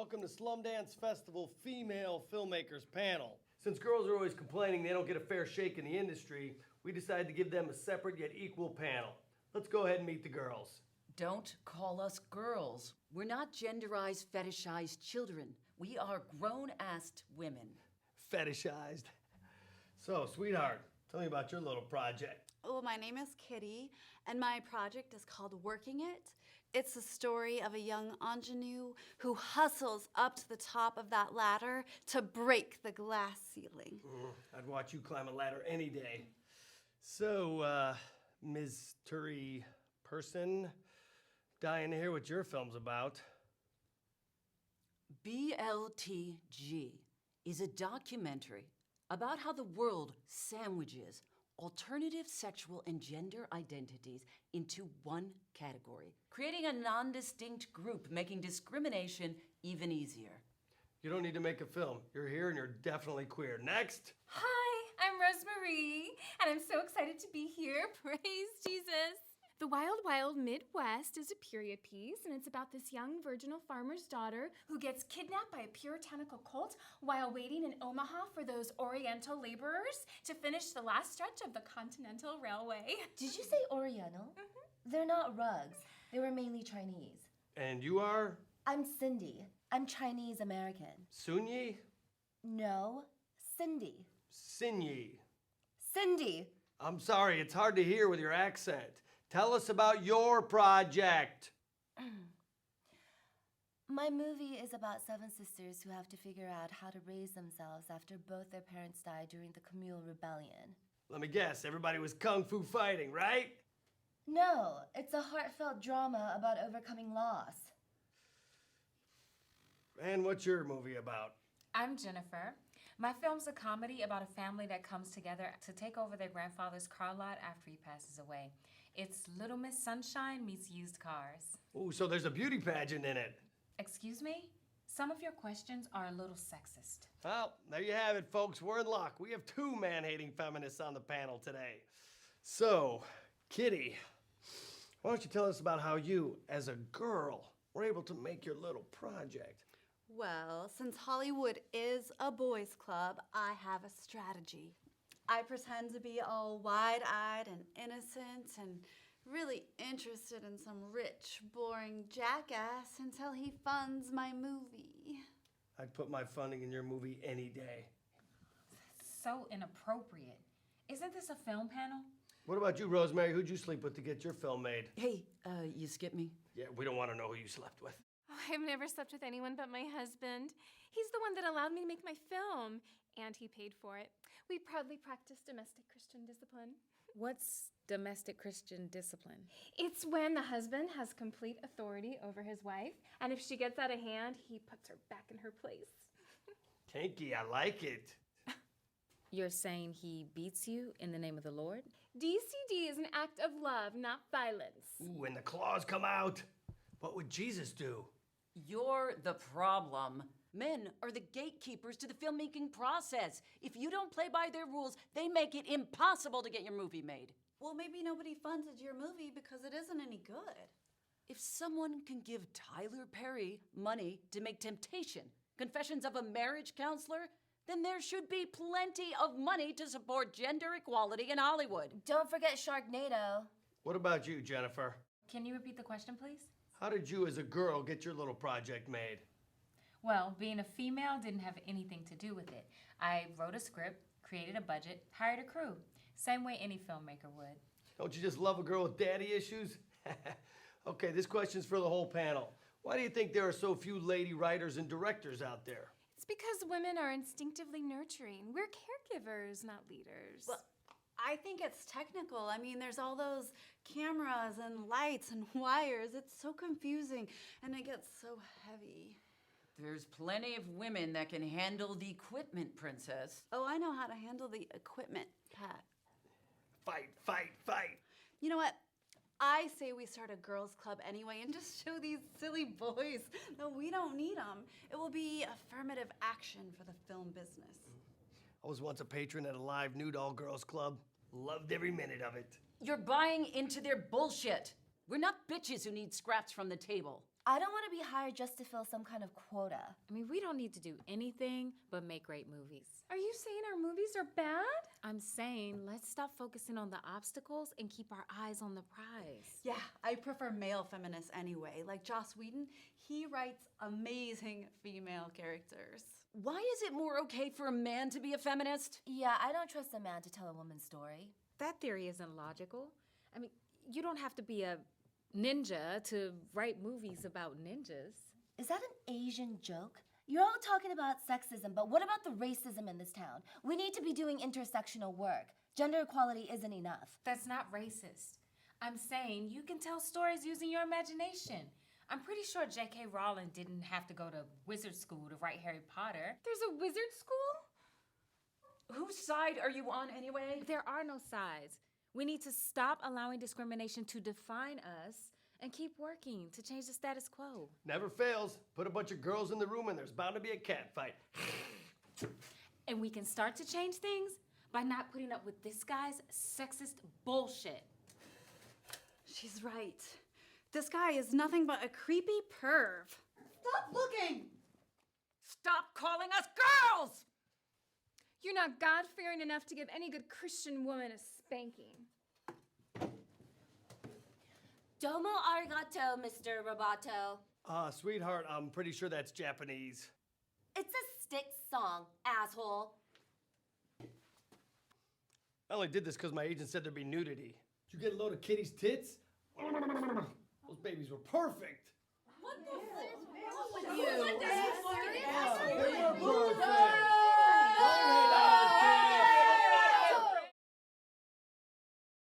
Welcome to Slum Dance Festival Female Filmmakers Panel. Since girls are always complaining they don't get a fair shake in the industry, we decided to give them a separate yet equal panel. Let's go ahead and meet the girls. Don't call us girls. We're not genderized, fetishized children. We are grown-assed women. Fetishized. So, sweetheart, tell me about your little project. Well, my name is Kitty, and my project is called Working It. It's the story of a young ingenue who hustles up to the top of that ladder to break the glass ceiling. I'd watch you climb a ladder any day. So, Ms. Turi Person, dying to hear what your film's about. BLTG is a documentary about how the world sandwiches alternative sexual and gender identities into one category, creating a non-distinct group, making discrimination even easier. You don't need to make a film. You're here and you're definitely queer. Next! Hi, I'm Rosemary, and I'm so excited to be here. Praise Jesus. The Wild Wild Midwest is a period piece, and it's about this young virginal farmer's daughter who gets kidnapped by a puritanical cult while waiting in Omaha for those Oriental laborers to finish the last stretch of the Continental Railway. Did you say Oriental? They're not rugs. They were mainly Chinese. And you are? I'm Cindy. I'm Chinese American. Sunyi? No, Cindy. Sinyi. Cindy! I'm sorry, it's hard to hear with your accent. Tell us about your project. My movie is about 7 sisters who have to figure out how to raise themselves after both their parents died during the Communal Rebellion. Let me guess, everybody was kung fu fighting, right? No, it's a heartfelt drama about overcoming loss. And what's your movie about? I'm Jennifer. My film's a comedy about a family that comes together to take over their grandfather's car lot after he passes away. It's Little Miss Sunshine meets used cars. Ooh, so there's a beauty pageant in it. Excuse me? Some of your questions are a little sexist. Well, there you have it, folks. We're in luck. We have 2 man-hating feminists on the panel today. So, Kitty, why don't you tell us about how you, as a girl, were able to make your little project? Well, since Hollywood is a boys' club, I have a strategy. I pretend to be all wide-eyed and innocent and really interested in some rich, boring jackass until he funds my movie. I'd put my funding in your movie any day. So inappropriate. Isn't this a film panel? What about you, Rosemary? Who'd you sleep with to get your film made? Hey, you skipped me? Yeah, we don't want to know who you slept with. Oh, I've never slept with anyone but my husband. He's the one that allowed me to make my film, and he paid for it. We proudly practice domestic Christian discipline. What's domestic Christian discipline? It's when the husband has complete authority over his wife, and if she gets out of hand, he puts her back in her place. Kinky, I like it. You're saying he beats you in the name of the Lord? DCD is an act of love, not violence. Ooh, when the claws come out, what would Jesus do? You're the problem. Men are the gatekeepers to the filmmaking process. If you don't play by their rules, they make it impossible to get your movie made. Well, maybe nobody funded your movie because it isn't any good. If someone can give Tyler Perry money to make Temptation, Confessions of a Marriage Counselor, then there should be plenty of money to support gender equality in Hollywood. Don't forget Sharknado. What about you, Jennifer? Can you repeat the question, please? How did you, as a girl, get your little project made? Well, being a female didn't have anything to do with it. I wrote a script, created a budget, hired a crew. Same way any filmmaker would. Don't you just love a girl with daddy issues? Okay, this question's for the whole panel. Why do you think there are so few lady writers and directors out there? It's because women are instinctively nurturing. We're caregivers, not leaders. Well, I think it's technical. I mean, there's all those cameras and lights and wires. It's so confusing, and it gets so heavy. There's plenty of women that can handle the equipment, princess. Oh, I know how to handle the equipment, Pat. Fight, fight, fight. You know what? I say we start a girls' club anyway and just show these silly boys. No, we don't need them. It will be affirmative action for the film business. I was once a patron at a live nude all-girls club. Loved every minute of it. You're buying into their bullshit. We're not bitches who need scraps from the table. I don't want to be hired just to fill some kind of quota. I mean, we don't need to do anything but make great movies. Are you saying our movies are bad? I'm saying let's stop focusing on the obstacles and keep our eyes on the prize. Yeah, I prefer male feminists anyway. Like Joss Whedon, he writes amazing female characters. Why is it more okay for a man to be a feminist? Yeah, I don't trust a man to tell a woman's story. That theory isn't logical. I mean, you don't have to be a ninja to write movies about ninjas. Is that an Asian joke? You're all talking about sexism, but what about the racism in this town? We need to be doing intersectional work. Gender equality isn't enough. That's not racist. I'm saying you can tell stories using your imagination. I'm pretty sure J.K. Rowling didn't have to go to wizard school to write Harry Potter. There's a wizard school? Whose side are you on anyway? There are no sides. We need to stop allowing discrimination to define us and keep working to change the status quo. Never fails. Put a bunch of girls in the room and there's bound to be a cat fight. And we can start to change things by not putting up with this guy's sexist bullshit. She's right. This guy is nothing but a creepy perv. Stop looking! Stop calling us girls! You're not God-fearing enough to give any good Christian woman a spanking. Domo arigato, Mr. Roboto. Sweetheart, I'm pretty sure that's Japanese. It's a stick song, asshole. I only did this because my agent said there'd be nudity. Did you get a load of Kitty's tits? Those babies were perfect. What the fuck? They were perfect.